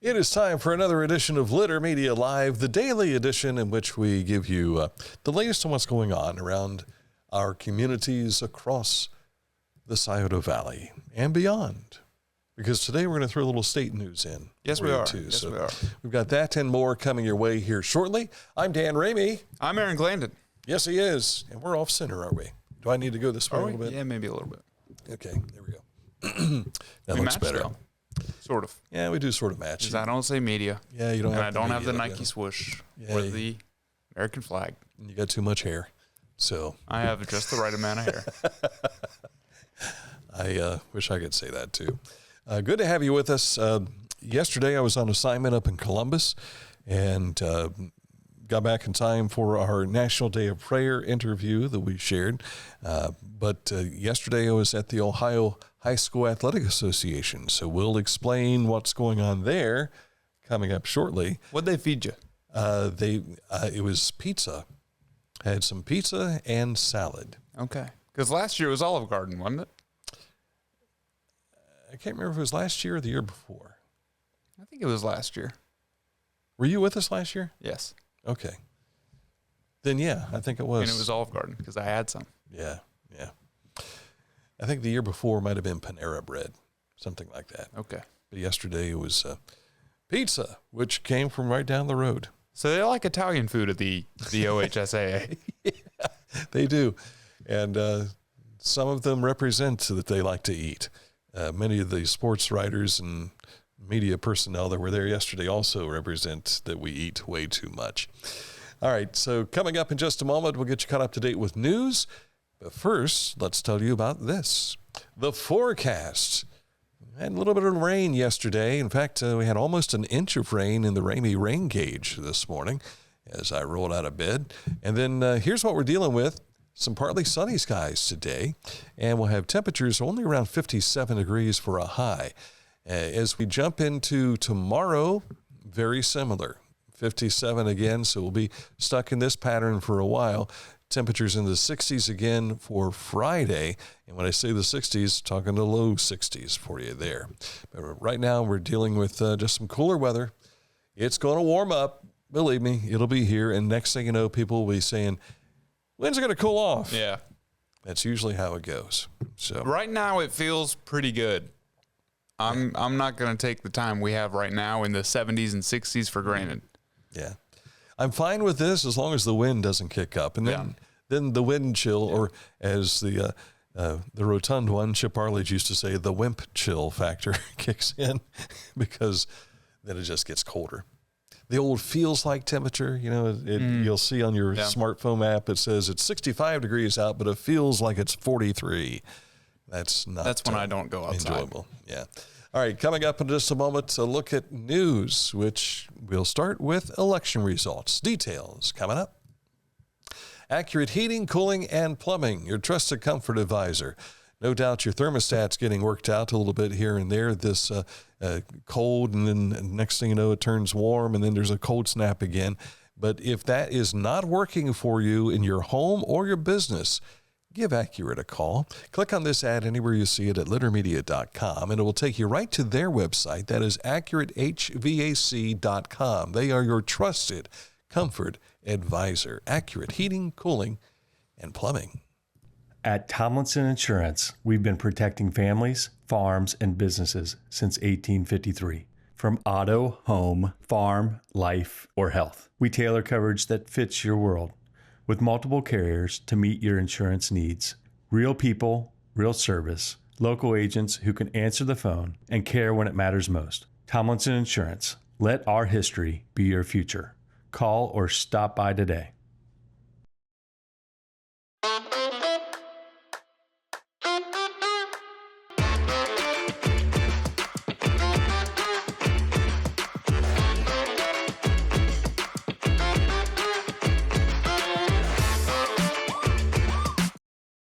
It is time for another edition of Litter Media Live, the daily edition in which we give you the latest on what's going on around our communities across the Scioto Valley and beyond. Because today we're going to throw a little state news in. Yes, we are. Too. Yes, so we are. We've got that and more coming your way here shortly. I'm Dan Ramey. I'm Aaron Glandon. Yes, he is. And we're off center, aren't we? Do I need to go this way a little bit? Yeah, maybe a little bit. Okay, there we go. That We looks match, better. though. Sort of. Yeah, we do sort of match. Because I don't say media. Yeah, you don't and have I don't have the media, Nike yeah. swoosh Yeah, or the American flag. You got too much hair. So I have just the right amount of hair. I wish I could say that too. Good to have you with us. Yesterday I was on assignment up in Columbus and got back in time for our National Day of Prayer interview that we shared. But yesterday I was at the Ohio High School Athletic Association. So we'll explain what's going on there coming up shortly. What'd they feed you? It was pizza. I had some pizza and salad. Okay. Because last year it was Olive Garden, wasn't it? I can't remember if it was last year or the year before. I think it was last year. Were you with us last year? Yes. Okay. Then, yeah, I think it was. And it was Olive Garden because I had some. Yeah. I think the year before might have been Panera Bread, something like that. Okay. But yesterday it was pizza, which came from right down the road. So they like Italian food at the OHSAA. Yeah, they do. And some of them represent that they like to eat. Many of the sports writers and media personnel that were there yesterday also represent that we eat way too much. All right, so coming up in just a moment, we'll get you caught up to date with news. But first, let's tell you about this. The forecast. We had a little bit of rain yesterday. In fact, we had almost an inch of rain in the Ramey rain gauge this morning as I rolled out of bed. And then here's what we're dealing with. Some partly sunny skies today, and we'll have temperatures only around 57 degrees for a high. As we jump into tomorrow, very similar. 57 again, so we'll be stuck in this pattern for a while. Temperatures in the 60s again for Friday. And when I say the 60s, talking the low 60s for you there. But right now we're dealing with just some cooler weather. It's going to warm up. Believe me, it'll be here. And next thing you know, people will be saying, when's it going to cool off? Yeah. That's usually how it goes. So Right now it feels pretty good. I'm not going to take the time we have right now in the 70s and 60s for granted. yeah. I'm fine with this as long as the wind doesn't kick up. And then the wind chill, or as the rotund one, Chip Arledge used to say, the wimp chill factor kicks in because then it just gets colder. The old feels like temperature, you'll see on your smartphone app, it says it's 65 degrees out, but it feels like it's 43. That's when I don't go outside. Enjoyable. Yeah. All right, coming up in just a moment, to look at news, which we'll start with election results. Details coming up. Accurate Heating, Cooling, and Plumbing, your trusted comfort advisor. No doubt your thermostat's getting worked out a little bit here and there this cold, and then next thing you know, it turns warm, and then there's a cold snap again. But if that is not working for you in your home or your business, give Accurate a call. Click on this ad anywhere you see it at littermedia.com, and it will take you right to their website. That is AccurateHVAC.com. They are your trusted comfort advisor. Accurate Heating, Cooling, and Plumbing. At Tomlinson Insurance, we've been protecting families, farms, and businesses since 1853. From auto, home, farm, life, or health, we tailor coverage that fits your world with multiple carriers to meet your insurance needs. Real people, real service, local agents who can answer the phone and care when it matters most. Tomlinson Insurance. Let our history be your future. Call or stop by today.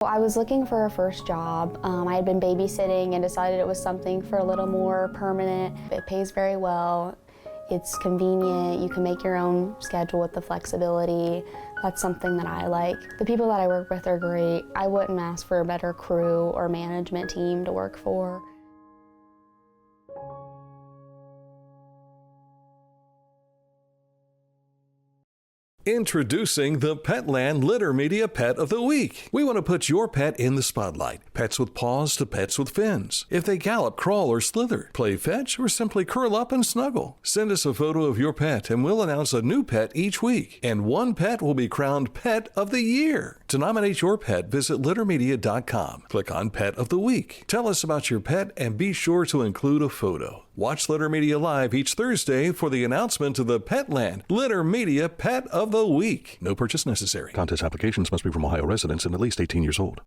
I was looking for a first job. I had been babysitting and decided it was something for a little more permanent. It pays very well. It's convenient. You can make your own schedule with the flexibility. That's something that I like. The people that I work with are great. I wouldn't ask for a better crew or management team to work for. Introducing the Petland Litter Media Pet of the Week. We want to put your pet in the spotlight. Pets with paws to pets with fins. If they gallop, crawl, or slither, play fetch, or simply curl up and snuggle. Send us a photo of your pet and we'll announce a new pet each week. And one pet will be crowned Pet of the Year. To nominate your pet, visit littermedia.com. Click on Pet of the Week. Tell us about your pet and be sure to include a photo. Watch Litter Media Live each Thursday for the announcement of the Petland Litter Media Pet of the Week. No purchase necessary. Contest applications must be from Ohio residents and at least 18 years old.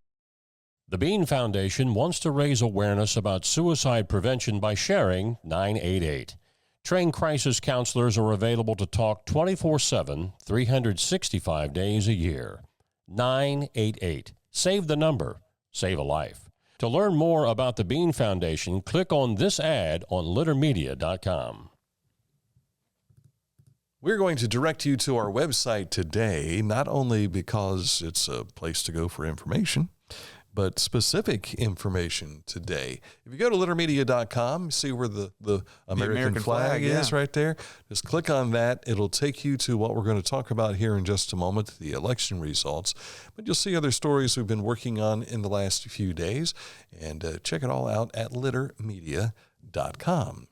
The Bean Foundation wants to raise awareness about suicide prevention by sharing 988. Trained crisis counselors are available to talk 24/7, 365 days a year. 988. Save the number. Save a life. To learn more about the Bean Foundation, click on this ad on littermedia.com. We're going to direct you to our website today, not only because it's a place to go for information, but specific information today. If you go to littermedia.com, see where the American flag is right there. Just click on that. It'll take you to what we're going to talk about here in just a moment, the election results. But you'll see other stories we've been working on in the last few days. And check it all out at littermedia.com.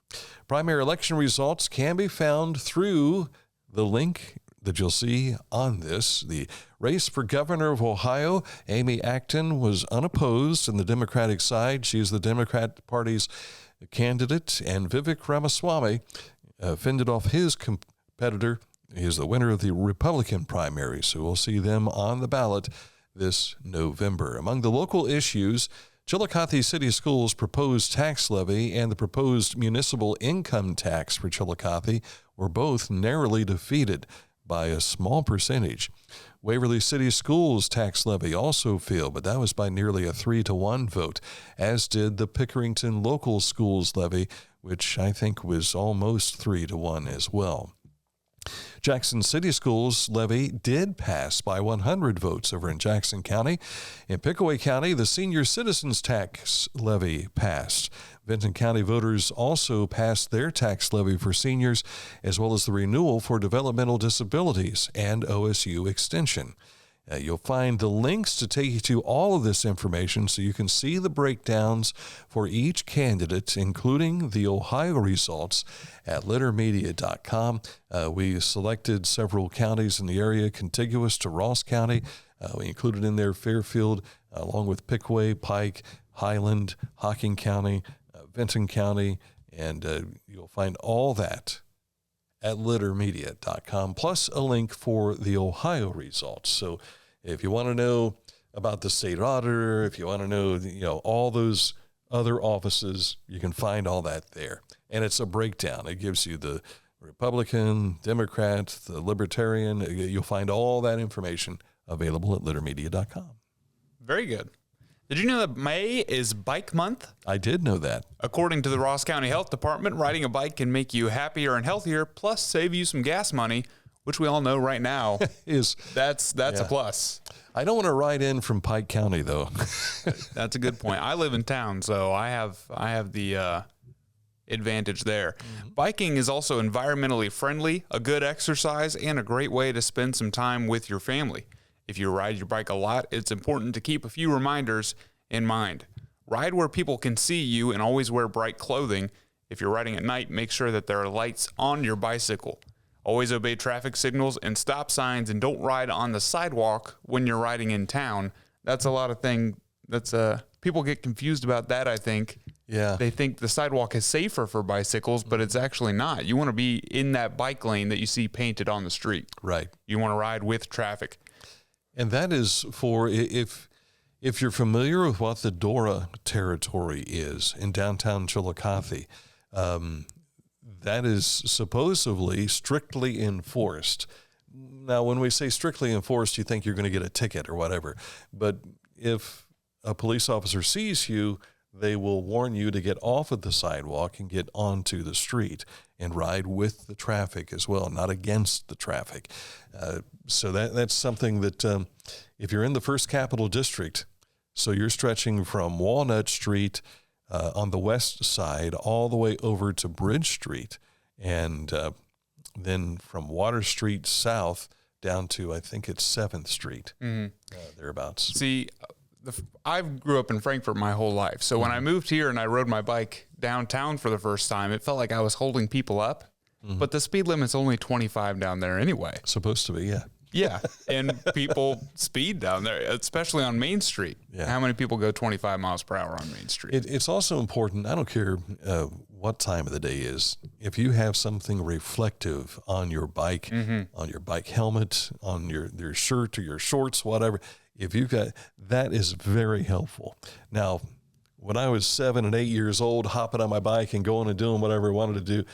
Primary election results can be found through the link that you'll see on this. The race for governor of Ohio, Amy Acton, was unopposed in the Democratic side. She is the Democrat Party's candidate, and Vivek Ramaswamy fended off his competitor. He is the winner of the Republican primary, so we'll see them on the ballot this November. Among the local issues, Chillicothe City Schools' proposed tax levy and the proposed municipal income tax for Chillicothe were both narrowly defeated by a small percentage. Waverly City Schools' tax levy also failed, but that was by nearly a 3-1 vote, as did the Pickerington Local Schools levy, which I think was almost 3-1 as well. Jackson City Schools levy did pass by 100 votes over in Jackson County. In Pickaway County, the senior citizens tax levy passed. Benton County voters also passed their tax levy for seniors, as well as the renewal for developmental disabilities and OSU extension. You'll find the links to take you to all of this information so you can see the breakdowns for each candidate, including the Ohio results, at littermedia.com. We selected several counties in the area contiguous to Ross County. We included in there Fairfield, along with Pickaway, Pike, Highland, Hocking County, Benton County, and you'll find all that at littermedia.com, plus a link for the Ohio results. So if you want to know about the state auditor, if you want to know, all those other offices, you can find all that there. And it's a breakdown. It gives you the Republican, Democrat, the Libertarian. You'll find all that information available at littermedia.com. Very good. Did you know that May is Bike Month? I did know that. According to the Ross County Health Department, riding a bike can make you happier and healthier, plus save you some gas money, which we all know right now that's a plus. I don't want to ride in from Pike County, though. That's a good point. I live in town, so I have the advantage there. Mm-hmm. Biking is also environmentally friendly, a good exercise, and a great way to spend some time with your family. If you ride your bike a lot, it's important to keep a few reminders in mind. Ride where people can see you and always wear bright clothing. If you're riding at night, make sure that there are lights on your bicycle. Always obey traffic signals and stop signs, and don't ride on the sidewalk when you're riding in town. That's a lot of thing. People get confused about that, I think. Yeah. They think the sidewalk is safer for bicycles, but it's actually not. You want to be in that bike lane that you see painted on the street. Right. You want to ride with traffic. And that is for if you're familiar with what the Dora territory is in downtown Chillicothe, that is supposedly strictly enforced. Now, when we say strictly enforced, you think you're going to get a ticket or whatever. But if a police officer sees you, they will warn you to get off of the sidewalk and get onto the street and ride with the traffic as well, not against the traffic. So that's something that if you're in the First Capital District, so you're stretching from Walnut Street on the west side all the way over to Bridge Street, and then from Water Street south down to, I think it's 7th Street, thereabouts. See, I grew up in Frankfurt my whole life. So when I moved here and I rode my bike downtown for the first time, it felt like I was holding people up. But the speed limit's only 25 down there anyway. Supposed to be, yeah. Yeah, and people speed down there, especially on Main Street. Yeah. How many people go 25 miles per hour on Main Street? It's also important, I don't care what time of the day is, if you have something reflective on your bike, on your bike helmet, on your shirt or your shorts, whatever, if you've got, that is very helpful. Now, when I was 7 and 8 years old, hopping on my bike and going and doing whatever I wanted to do,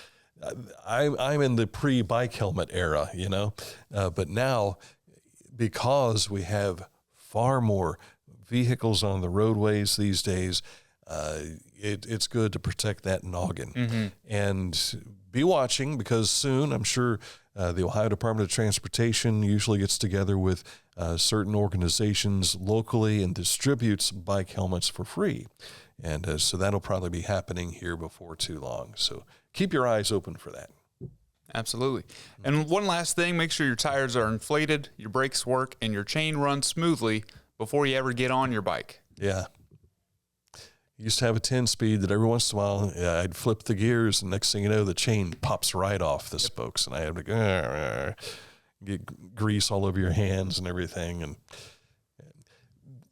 I'm in the pre-bike helmet era, you know, but now because we have far more vehicles on the roadways these days, it's good to protect that noggin and be watching, because soon I'm sure the Ohio Department of Transportation usually gets together with certain organizations locally and distributes bike helmets for free. And so that'll probably be happening here before too long. So keep your eyes open for that. Absolutely. And one last thing, make sure your tires are inflated, your brakes work, and your chain runs smoothly before you ever get on your bike. Yeah. Used to have a 10-speed that every once in a while I'd flip the gears, and next thing you know, the chain pops right off the spokes, and I have to get grease all over your hands and everything. And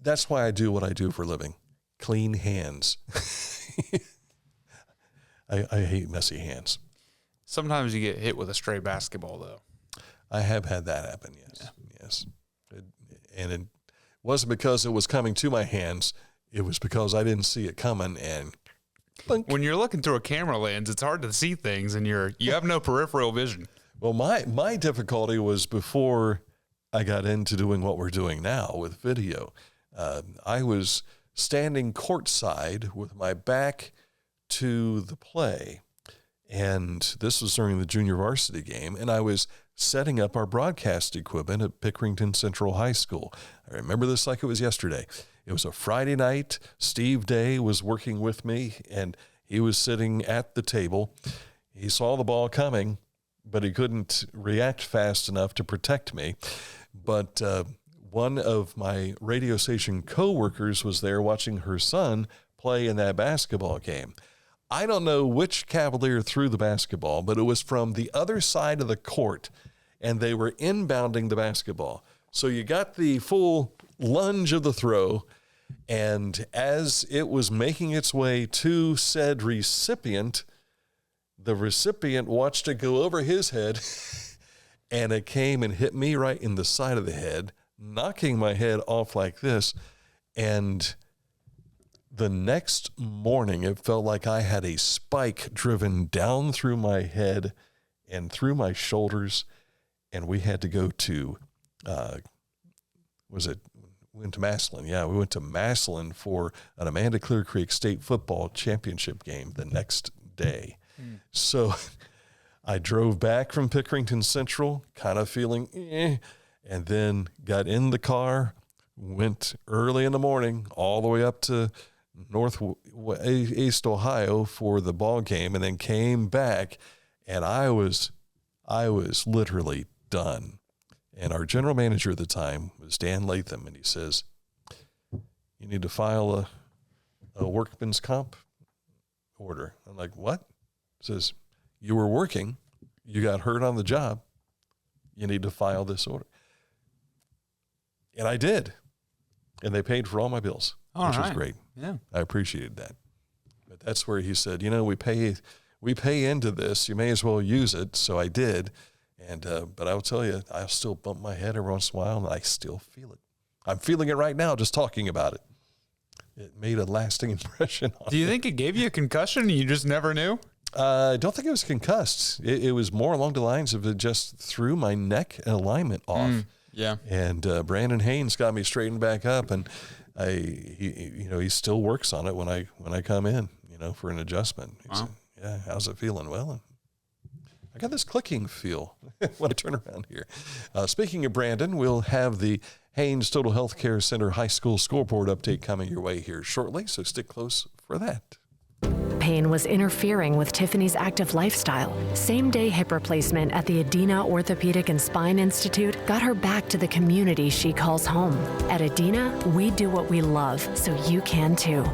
that's why I do what I do for a living. Clean hands. I hate messy hands. Sometimes you get hit with a stray basketball, though. I have had that happen, yes. Yeah. Yes. And it wasn't because it was coming to my hands. It was because I didn't see it coming, and blink. When you're looking through a camera lens, it's hard to see things, and you have no peripheral vision. Well, my difficulty was before I got into doing what we're doing now with video. I was standing courtside with my back to the play, and this was during the junior varsity game, and I was setting up our broadcast equipment at Pickerington Central High School. I remember this like it was yesterday. It was a Friday night. Steve Day was working with me, and he was sitting at the table. He saw the ball coming, but he couldn't react fast enough to protect me. But one of my radio station coworkers was there watching her son play in that basketball game. I don't know which Cavalier threw the basketball, but it was from the other side of the court, and they were inbounding the basketball. So you got the full lunge of the throw, and as it was making its way to said recipient, the recipient watched it go over his head, and it came and hit me right in the side of the head, knocking my head off like this. And the next morning, it felt like I had a spike driven down through my head and through my shoulders, and we had to go to, we went to Massillon. Yeah, we went to Massillon for an Amanda Clear Creek State football championship game the next day. So I drove back from Pickerington Central, kind of feeling and then got in the went early in the morning all the way up to Northeast Ohio for the ball game, and then came back, and I was literally done. And our general manager at the time was Dan Latham, and he says, "You need to file a workman's comp order." I'm like, "What?" He says, "You were working, you got hurt on the job, you need to file this order." And I did. And they paid for all my bills, which was great. Yeah. I appreciated that. But that's where he said, we pay into this, you may as well use it. So I did. And but I will tell you, I still bump my head every once in a while, and I still feel it. I'm feeling it right now just talking about it. It made a lasting impression on me. Do you think it gave you a concussion and you just never knew? I don't think it was concussed. It was more along the lines of it just threw my neck alignment off. Yeah. And Brandon Haynes got me straightened back up, and he still works on it when I come in, for an adjustment. Wow. Yeah, how's it feeling? Well, I got this clicking feel when I turn around here. Speaking of Brandon, we'll have the Haynes Total Health Care Center High School scoreboard update coming your way here shortly, so stick close for that. pain was interfering with Tiffany's active lifestyle. Same-day hip replacement at the Adina Orthopedic and Spine Institute got her back to the community she calls home. At Adina, we do what we love, so you can too.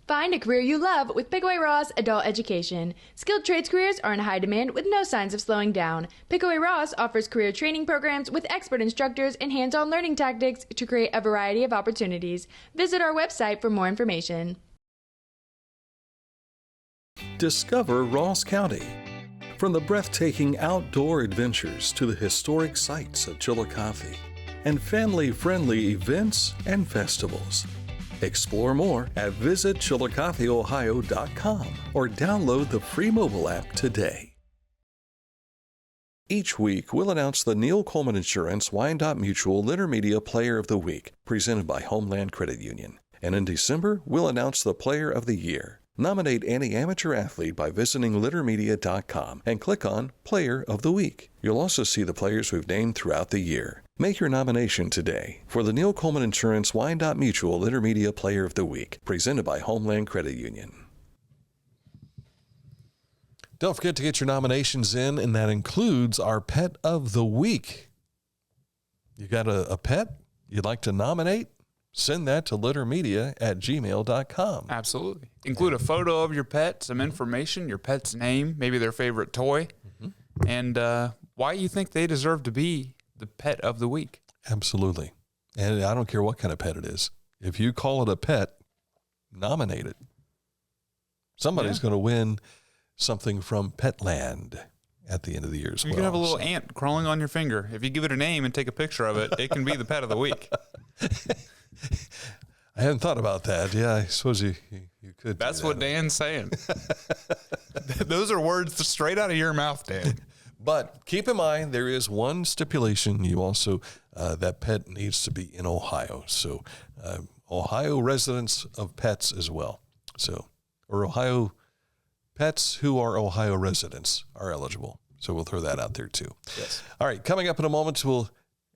Find a career you love with Pickaway Ross Adult Education. Skilled trades careers are in high demand with no signs of slowing down. Pickaway Ross offers career training programs with expert instructors and hands-on learning tactics to create a variety of opportunities. Visit our website for more information. Discover Ross County. From the breathtaking outdoor adventures to the historic sights of Chillicothe and family-friendly events and festivals. Explore more at visitchillicotheohio.com or download the free mobile app today. Each week, we'll announce the Neil Coleman Insurance Wyandotte Mutual Intermedia Player of the Week, presented by Homeland Credit Union. And in December, we'll announce the Player of the Year. Nominate any amateur athlete by visiting littermedia.com and click on Player of the Week. You'll also see the players we've named throughout the year. Make your nomination today for the Neil Coleman Insurance Wyandotte Mutual Intermedia Player of the Week, presented by Homeland Credit Union. Don't forget to get your nominations in, and that includes our Pet of the Week. You got a pet you'd like to nominate? Send that to littermedia@gmail.com. Absolutely. Include a photo of your pet, some information, your pet's name, maybe their favorite toy, and why you think they deserve to be the Pet of the Week. Absolutely. And I don't care what kind of pet it is. If you call it a pet, nominate it. Somebody's going to win something from Petland at the end of the year as well. You can have a little ant crawling on your finger. If you give it a name and take a picture of it, it can be the Pet of the Week. I hadn't thought about that. Yeah, I suppose you could. That's what Dan's saying. Those are words straight out of your mouth, Dan. But keep in mind, there is one stipulation. You also, that pet needs to be in Ohio. So Ohio residents of pets as well. So, or Ohio pets who are Ohio residents are eligible. So we'll throw that out there too. Yes. All right. Coming up in a moment, we'll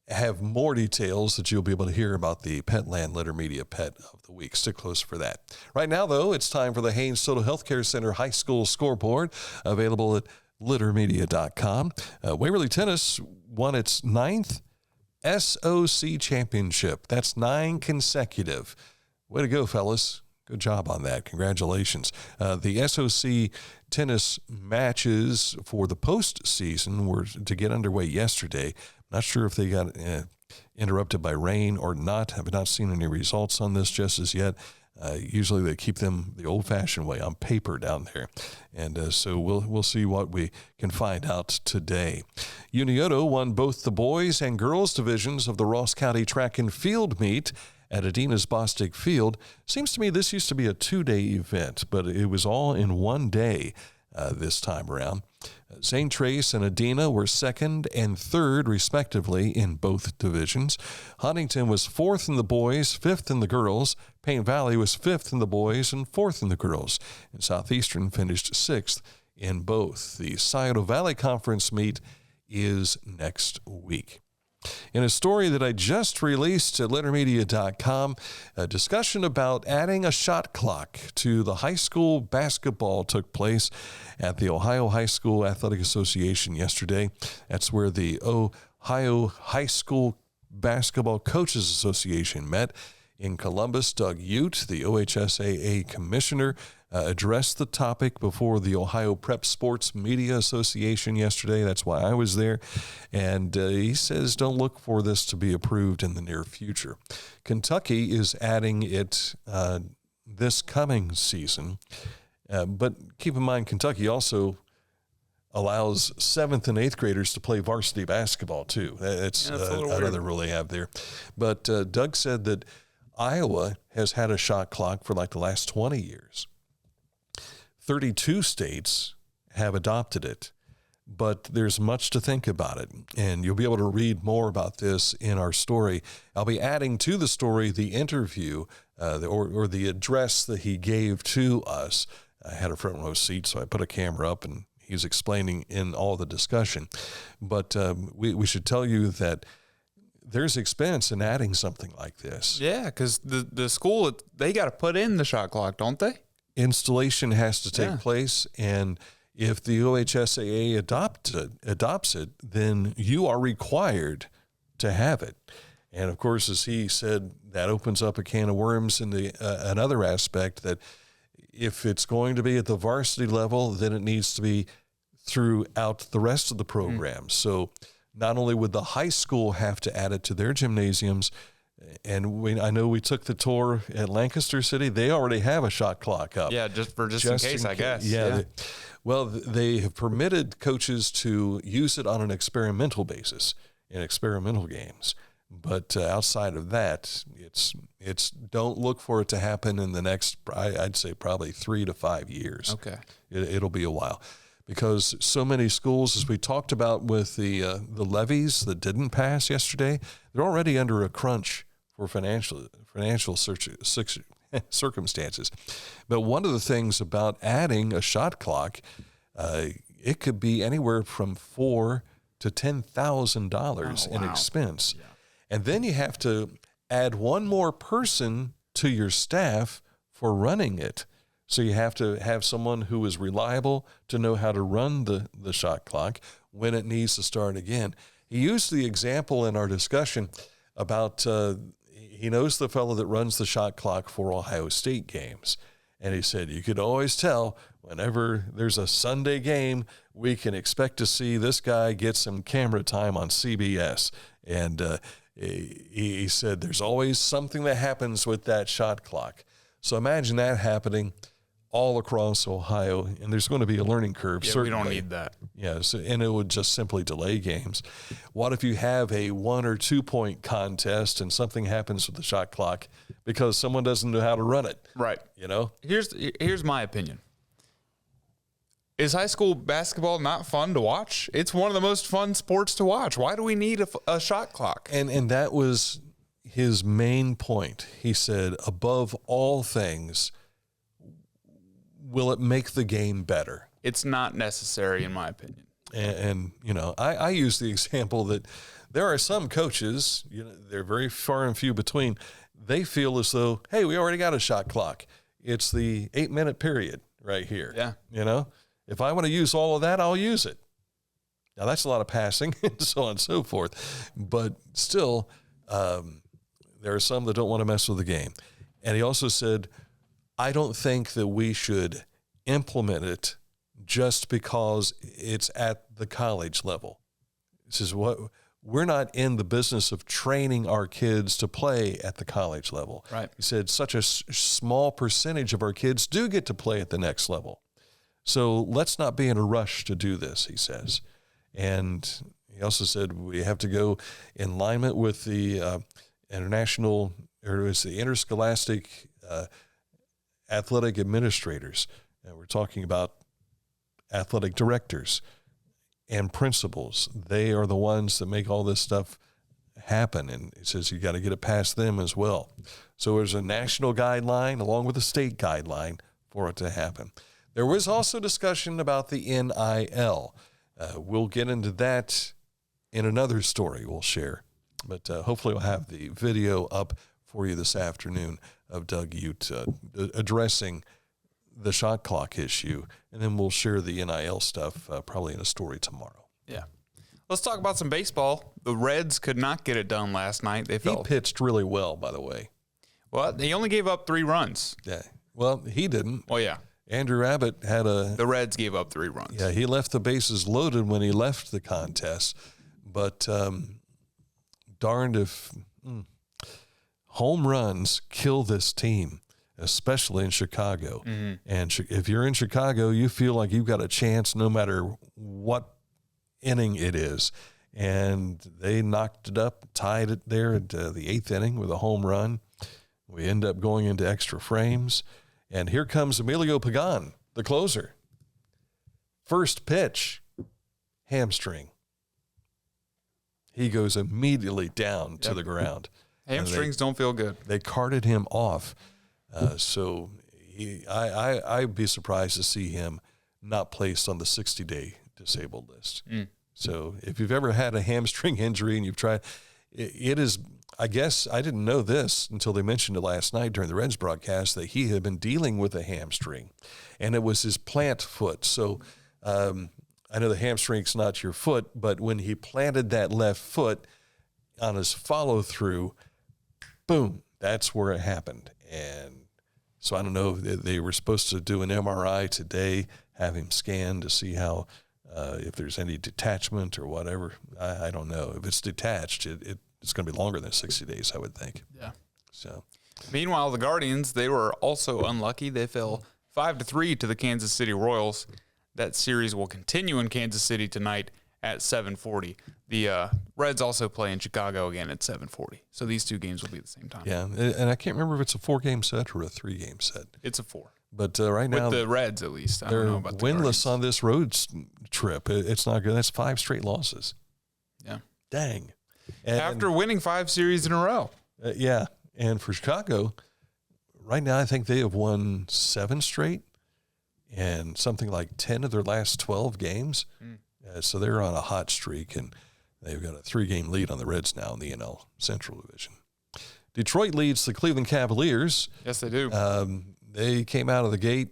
have more details that you'll be able to hear about the Petland Litter Media Pet of the Week. Stick close for that. Right now, though, it's time for the Haynes Total Healthcare Center High School Scoreboard, available at littermedia.com. Waverly Tennis won its 9th SOC championship. That's 9 consecutive. Way to go, fellas. Good job on that. Congratulations. The SOC tennis matches for the postseason were to get underway yesterday. Not sure if they got interrupted by rain or not. Have not seen any results on this just as yet. Usually they keep them the old-fashioned way on paper down there. And so we'll see what we can find out today. Unioto won both the boys and girls divisions of the Ross County Track and Field meet at Adina's Bostic Field. Seems to me this used to be a 2-day event, but it was all in one day this time around. St. Trace and Adina were 2nd and 3rd, respectively, in both divisions. Huntington was 4th in the boys, 5th in the girls. Paint Valley was 5th in the boys and 4th in the girls. And Southeastern finished 6th in both. The Scioto Valley Conference meet is next week. In a story that I just released at littermedia.com, a discussion about adding a shot clock to the high school basketball took place at the Ohio High School Athletic Association yesterday. That's where the Ohio High School Basketball Coaches Association met in Columbus. Doug Ute, the OHSAA commissioner, addressed the topic before the Ohio Prep Sports Media Association yesterday. That's why I was there. And he says don't look for this to be approved in the near future. Kentucky is adding it this coming season. But keep in mind, Kentucky also allows 7th and 8th graders to play varsity basketball, too. That's another rule they have there. But Doug said that Iowa has had a shot clock for like the last 20 years. 32 states have adopted it, but there's much to think about it, and you'll be able to read more about this in our story. I'll be adding to the story the interview or the address that he gave to us. I had a front row seat, so I put a camera up, and he's explaining in all the discussion. But we should tell you that there's expense in adding something like this. Yeah, because the school, they got to put in the shot clock, don't they? Installation has to take place, and if the OHSAA adopts it, then you are required to have it. And of course, as he said, that opens up a can of worms in the another aspect, that if it's going to be at the varsity level, then it needs to be throughout the rest of the program. So not only would the high school have to add it to their gymnasiums, and I know we took the tour at Lancaster City. They already have a shot clock up. Yeah, just in case, I guess. Yeah. They have permitted coaches to use it on an experimental basis in experimental games. But outside of that, it's don't look for it to happen in the next, I'd say probably 3 to 5 years. Okay. It'll be a while, because so many schools, as we talked about with the levies that didn't pass yesterday, they're already under a crunch for financial circumstances. But one of the things about adding a shot clock, it could be anywhere from $4,000 to $10,000 in expense. Yeah. And then you have to add one more person to your staff for running it. So you have to have someone who is reliable to know how to run the shot clock when it needs to start again. He used the example in our discussion about he knows the fellow that runs the shot clock for Ohio State games. And he said, you could always tell whenever there's a Sunday game, we can expect to see this guy get some camera time on CBS. And he said there's always something that happens with that shot clock. So imagine that happening all across Ohio, and there's going to be a learning curve. Yeah, certainly. We don't need that. Yes, and it would just simply delay games. What if you have a 1 or 2 point contest and something happens with the shot clock because someone doesn't know how to run it? Right. You know? Here's my opinion. Is high school basketball not fun to watch? It's one of the most fun sports to watch. Why do we need a shot clock? And that was his main point. He said, above all things, will it make the game better? It's not necessary, in my opinion. And you know, I use the example that there are some coaches, you know, they're very far and few between. They feel as though, hey, we already got a shot clock. It's the 8-minute period right here. Yeah. You know, if I want to use all of that, I'll use it. Now that's a lot of passing and so on and so forth. But still, there are some that don't want to mess with the game. And he also said, I don't think that we should implement it just because it's at the college level. He says, we're not in the business of training our kids to play at the college level. Right. He said such a small percentage of our kids do get to play at the next level. So let's not be in a rush to do this, he says. And he also said we have to go in alignment with the interscholastic athletic administrators. And we're talking about athletic directors and principals. They are the ones that make all this stuff happen. And he says you got to get it past them as well. So there's a national guideline along with a state guideline for it to happen. There was also discussion about the NIL. We'll get into that in another story we'll share. But hopefully we'll have the video up for you this afternoon of Doug Ute addressing the shot clock issue, and then we'll share the NIL stuff probably in a story tomorrow. Yeah. Let's talk about some baseball. The Reds could not get it done last night. He pitched really well, by the way. Well, he only gave up 3 runs. Yeah. Well, he didn't. Oh, yeah. Andrew Abbott had The Reds gave up 3 runs. Yeah, he left the bases loaded when he left the contest, but darned if home runs kill this team, especially in Chicago. Mm-hmm. And if you're in Chicago, you feel like you've got a chance no matter what inning it is. And they knocked it up, tied it there at the 8th inning with a home run. We end up going into extra frames. And here comes Emilio Pagan, the closer. First pitch, hamstring. He goes immediately down to the ground. Hamstrings don't feel good. They carted him off. So I'd be surprised to see him not placed on the 60-day disabled list. So if you've ever had a hamstring injury and you've tried, it is, I guess I didn't know this until they mentioned it last night during the Reds broadcast, that he had been dealing with a hamstring, and it was his plant foot. So I know the hamstring's not your foot, but when he planted that left foot on his follow through, boom, that's where it happened. And so I don't know, they were supposed to do an MRI today, have him scanned to see how, if there's any detachment or whatever. I don't know. If it's detached, it's going to be longer than 60 days, I would think. Yeah. So, meanwhile, the Guardians, they were also unlucky. They fell 5-3 to the Kansas City Royals. That series will continue in Kansas City tonight at 7:40. The Reds also play in Chicago again at 7:40. So these two games will be at the same time. yeah, and I can't remember if it's a 4-game set or a 3-game set. It's a 4. But right now, with the Reds at least. I they're don't know about the winless Guardians. on this road trip. It's not good. That's 5 straight losses. Yeah. Dang. After winning 5 series in a row. Yeah. And for Chicago, right now I think they have won 7 straight and something like 10 of their last 12 games. So they're on a hot streak, and they've got a 3-game lead on the Reds now in the NL Central Division. Detroit leads the Cleveland Cavaliers. Yes, they do. They came out of the gate.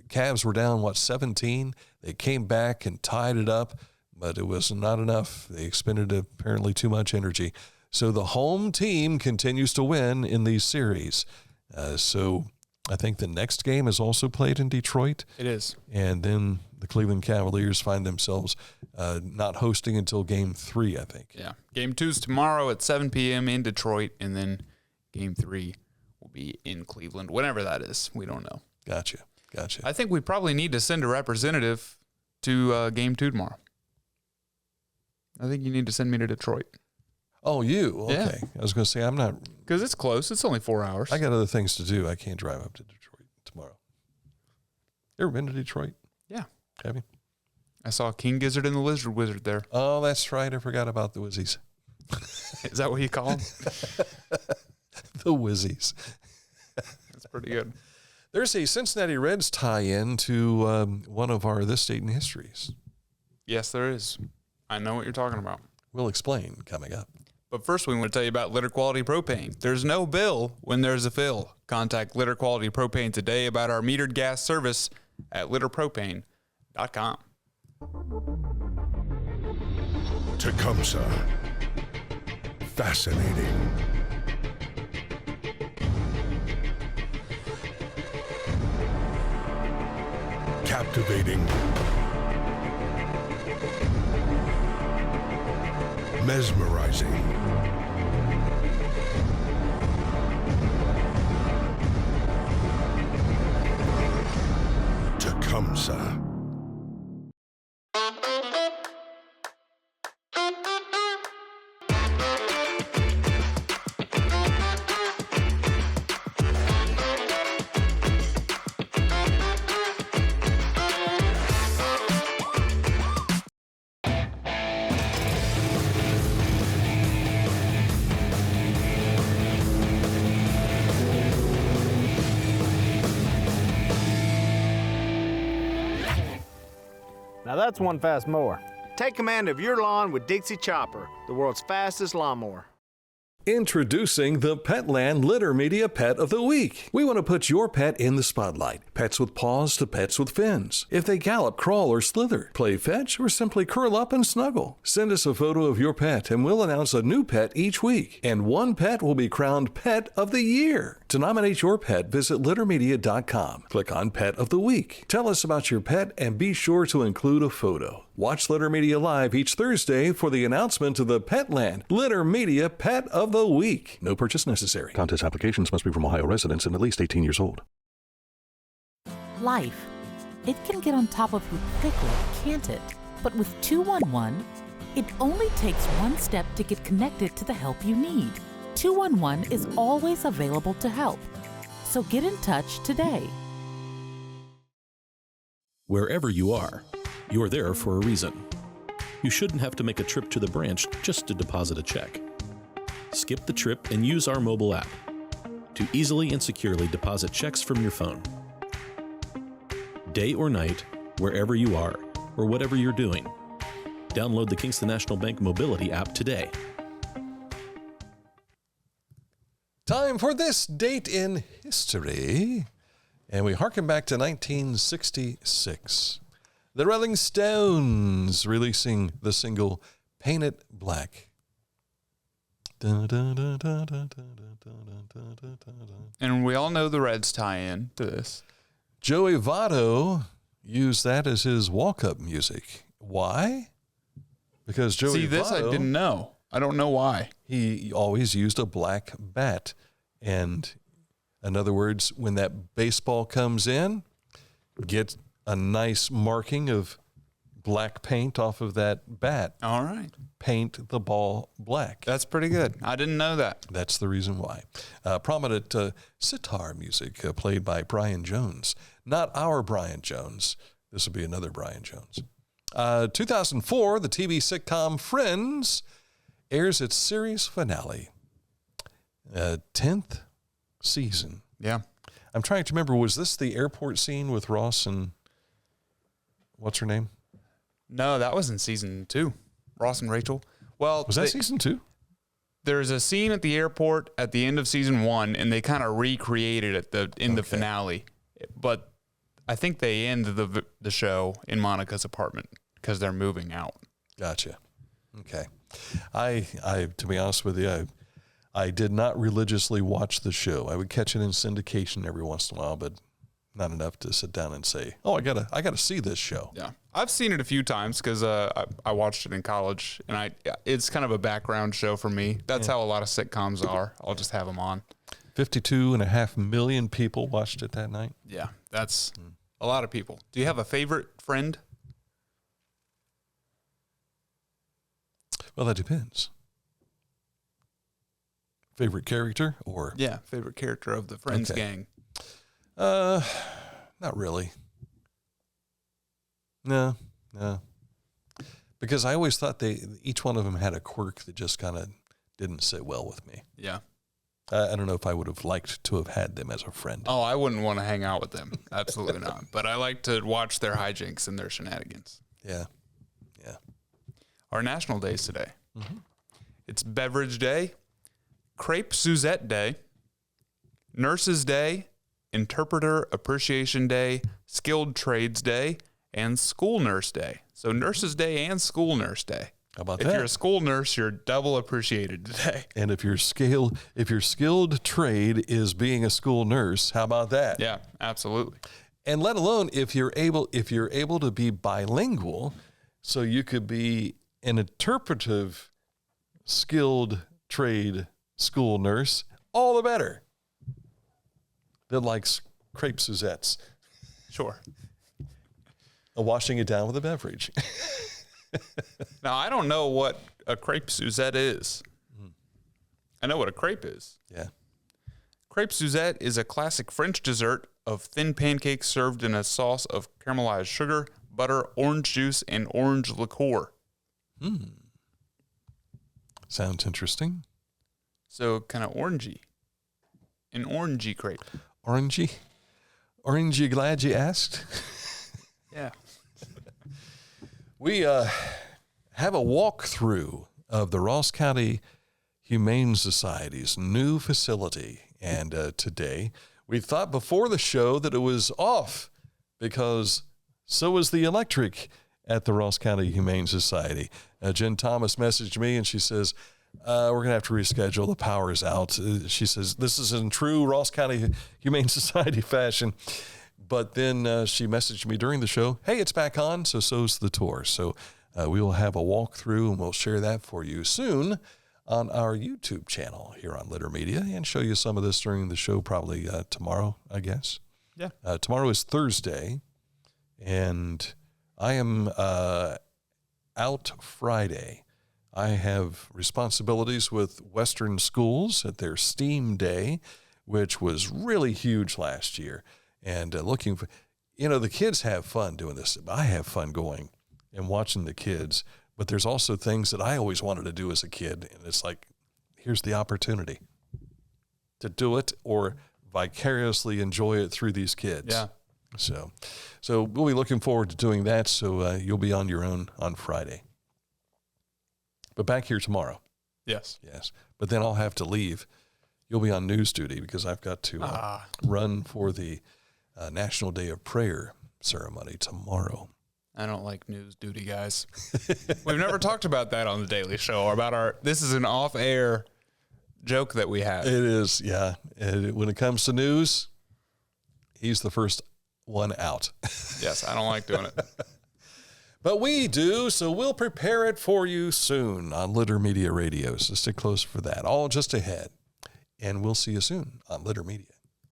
Cavs were down, 17? They came back and tied it up, but it was not enough. They expended apparently too much energy. So the home team continues to win in these series. So I think the next game is also played in Detroit. It is. And then the Cleveland Cavaliers find themselves not hosting until Game 3, I think. Yeah. Game 2's tomorrow at 7 p.m. in Detroit, and then Game 3 will be in Cleveland, whenever that is. We don't know. Gotcha. I think we probably need to send a representative to Game 2 tomorrow. I think you need to send me to Detroit. Oh, you? Okay. Yeah. I was going to say, I'm not. Because it's close. It's only 4 hours. I got other things to do. I can't drive up to Detroit tomorrow. You ever been to Detroit? Yeah. Have you? I saw King Gizzard and the Lizard Wizard there. Oh, that's right. I forgot about the Wizzies. Is that what you call them? The Wizzies. That's pretty good. There's a Cincinnati Reds tie-in to one of our This State in Histories. Yes, there is. I know what you're talking about. We'll explain coming up. But first, we want to tell you about Litter Quality Propane. There's no bill when there's a fill. Contact Litter Quality Propane today about our metered gas service at litterpropane.com. Tecumseh. Fascinating. Captivating. Mesmerizing. Tecumseh. Now that's one fast mower. Take command of your lawn with Dixie Chopper, the world's fastest lawnmower. Introducing the Petland Litter Media Pet of the Week. We want to put your pet in the spotlight. Pets with paws to pets with fins. If they gallop, crawl, or slither, play fetch, or simply curl up and snuggle. Send us a photo of your pet and we'll announce a new pet each week. And one pet will be crowned Pet of the Year. To nominate your pet, visit littermedia.com. Click on Pet of the Week. Tell us about your pet and be sure to include a photo. Watch Litter Media Live each Thursday for the announcement of the Petland Litter Media Pet of the Week. No purchase necessary. Contest applications must be from Ohio residents and at least 18 years old. Life. It can get on top of you quickly, can't it? But with 211, it only takes one step to get connected to the help you need. 211 is always available to help. So get in touch today. Wherever you are, you're there for a reason. You shouldn't have to make a trip to the branch just to deposit a check. Skip the trip and use our mobile app to easily and securely deposit checks from your phone. Day or night, wherever you are, or whatever you're doing, download the Kingston National Bank Mobility app today. time for this date in history. And we harken back to 1966. The Rolling Stones releasing the single Paint It Black. And we all know the Reds tie-in to this. Joey Votto used that as his walk-up music. Why? Because Joey Votto, I didn't know. I don't know why. He always used a black bat. And in other words, when that baseball comes in, get a nice marking of black paint off of that bat. All right. Paint the ball black. That's pretty good. I didn't know that. That's the reason why. Prominent sitar music played by Brian Jones. Not our Brian Jones. This will be another Brian Jones. 2004, the TV sitcom Friends airs its series finale. 10th season. Yeah. I'm trying to remember, was this the airport scene with Ross and what's her name? No, that was in season 2. Ross and Rachel. Well, was that season 2? There's a scene at the airport at the end of season 1, and they kind of recreated it in the finale. But I think they end the show in Monica's apartment because they're moving out. Gotcha. Okay. I to be honest with you, I did not religiously watch the show. I would catch it in syndication every once in a while, but not enough to sit down and say, "Oh, I gotta see this show." Yeah, I've seen it a few times because I watched it in college, and it's kind of a background show for me. That's how a lot of sitcoms are. I'll just have them on. 52.5 million people watched it that night. Yeah, that's a lot of people. Do you have a favorite friend? Well, that depends. Favorite character or? Yeah, favorite character of the Friends gang. Not really. No. Because I always thought each one of them had a quirk that just kind of didn't sit well with me. Yeah. I don't know if I would have liked to have had them as a friend. Oh, I wouldn't want to hang out with them. Absolutely not. But I like to watch their hijinks and their shenanigans. Yeah. Our national days today. Mm-hmm. It's Beverage Day, Crepe Suzette Day, Nurses Day, Interpreter Appreciation Day, Skilled Trades Day, and School Nurse Day. So Nurses Day and School Nurse Day. How about that? If you're a school nurse, you're double appreciated today. And if your skilled trade is being a school nurse, how about that? Yeah, absolutely. And let alone if you're able to be bilingual, so you could be an interpretive skilled trade school nurse, all the better. That likes crepe Suzettes. Sure. Washing it down with a beverage. Now, I don't know what a crepe Suzette is. I know what a crepe is. Yeah. Crepe Suzette is a classic French dessert of thin pancakes served in a sauce of caramelized sugar, butter, orange juice, and orange liqueur. Sounds interesting. So kind of orangey. An orangey crepe. Orangey? Orangey, glad you asked? Yeah. We have a walkthrough of the Ross County Humane Society's new facility. And today, we thought before the show that it was off because so was the electric at the Ross County Humane Society. Jen Thomas messaged me and she says, we're going to have to reschedule. The power's out. She says, this is in true Ross County Humane Society fashion. But then she messaged me during the show, hey, it's back on, so's the tour. So we will have a walkthrough, and we'll share that for you soon on our YouTube channel here on Litter Media and show you some of this during the show probably tomorrow, I guess. Yeah. Tomorrow is Thursday, and I am out Friday. I have responsibilities with Western schools at their STEAM Day, which was really huge last year. And looking for, the kids have fun doing this. I have fun going and watching the kids, but there's also things that I always wanted to do as a kid. And it's like, here's the opportunity to do it or vicariously enjoy it through these kids. Yeah. So we'll be looking forward to doing that. So you'll be on your own on Friday, but back here tomorrow. Yes. But then I'll have to leave. You'll be on news duty because I've got to run for the National Day of Prayer ceremony tomorrow. I don't like news duty, guys. We've never talked about that on the Daily Show, or about this is an off-air joke that we have. It is, yeah. And when it comes to news, he's the first one out. Yes, I don't like doing it. But we do, so we'll prepare it for you soon on Litter Media Radio. So stick close for that. All just ahead. And we'll see you soon on Litter Media.